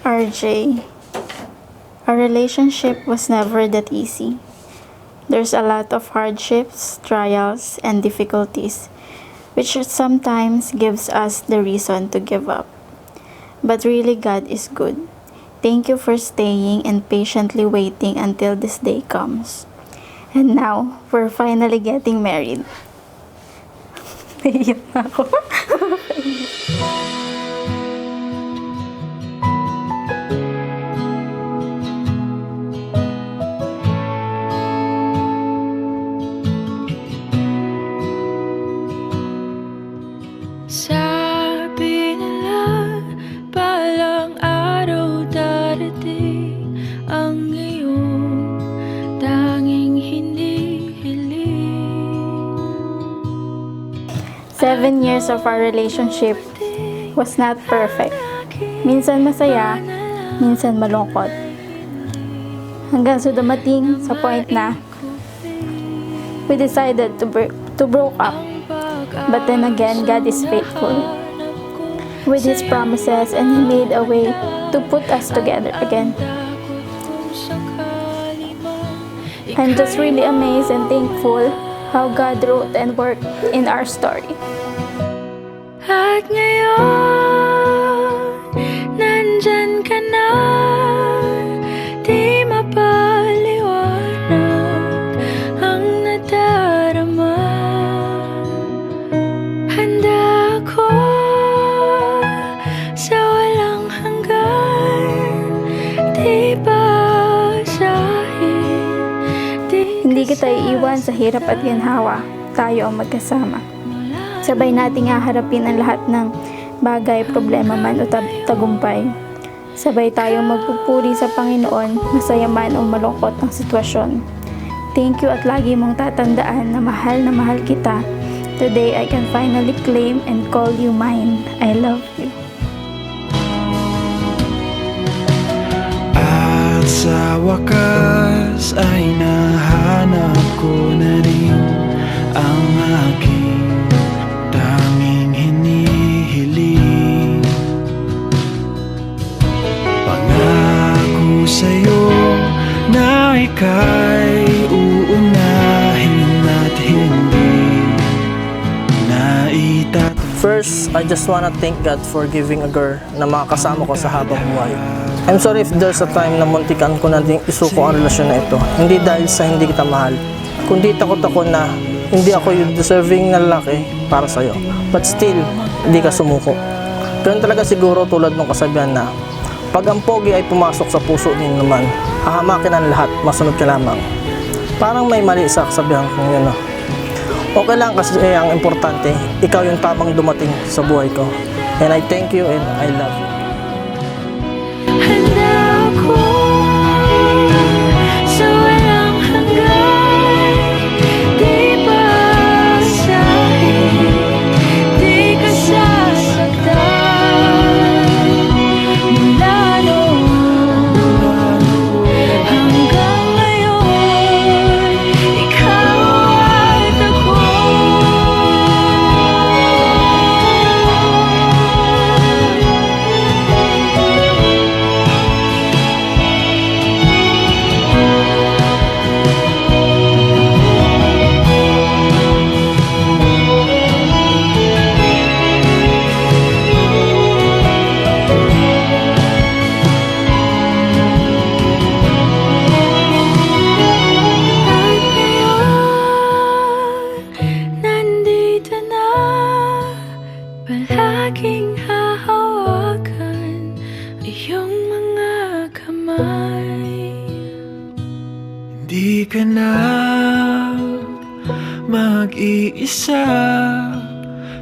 RJ, our relationship was never that easy. There's a lot of hardships, trials, and difficulties, which sometimes gives us the reason to give up. But really, God is good. Thank you for staying and patiently waiting until this day comes. And now, we're finally getting married. Naiiyak na ako. 'Sabi nila, balang araw darating ang iyong tanging hinihiling. 7 years of our relationship was not perfect. Minsan masaya, minsan malungkot. Hanggang sa dumating sa point na we decided to broke up. But then again, God is faithful with His promises, and He made a way to put us together again. I'm just really amazed and thankful how God wrote and worked in our story. At ngayon, nandyan ka na, di mapaliwanag ang nadarama. Handa ako sa walang hanggan, di basahin, Hindi kita iiwan sa hirap at ginhawa, tayo ang magkasama. Sabay nating haharapin ang lahat ng bagay, problema man o tagumpay. Sabay tayong magpupuri sa Panginoon, masaya man o malungkot ang sitwasyon. Thank you at lagi mong tatandaan na mahal kita. Today I can finally claim and call you mine. I love you. At sa wakas ay nahanap ko na rin ang aking tanging hinihiling. Pangako sa'yo na ika'y uunahin at hindi na itatanggi. First, I just wanna thank God for giving a girl na makakasama ko sa habang buhay. I'm sorry if there's a time na muntikan ko na ding isuko ang relasyon na ito. Hindi dahil sa hindi kita mahal, kundi takot ako na hindi ako yung deserving na lalaki para sa'yo. But still, hindi ka sumuko. Ganun talaga siguro tulad ng kasabihan na pag ang pogi ay pumasok sa puso din naman, hahamakin ang lahat, masunod ka lamang. Parang may mali sa kasabihan kong yun. Okay lang kasi ang importante, ikaw yung tamang dumating sa buhay ko. And I thank you and I love you. handa ako sa walang hanggan, di basahin, di ka sasaktan. Mula noon hanggang ngayon, ikaw at ako. At ngayon, nandito na, palaging hahawakan iyong mga kamay. Hindi ka na mag-iisa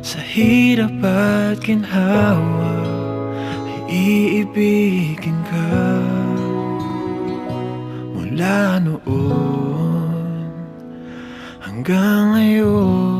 sa hirap at ginhawa, iibigin ka mula noon hanggang ngayon.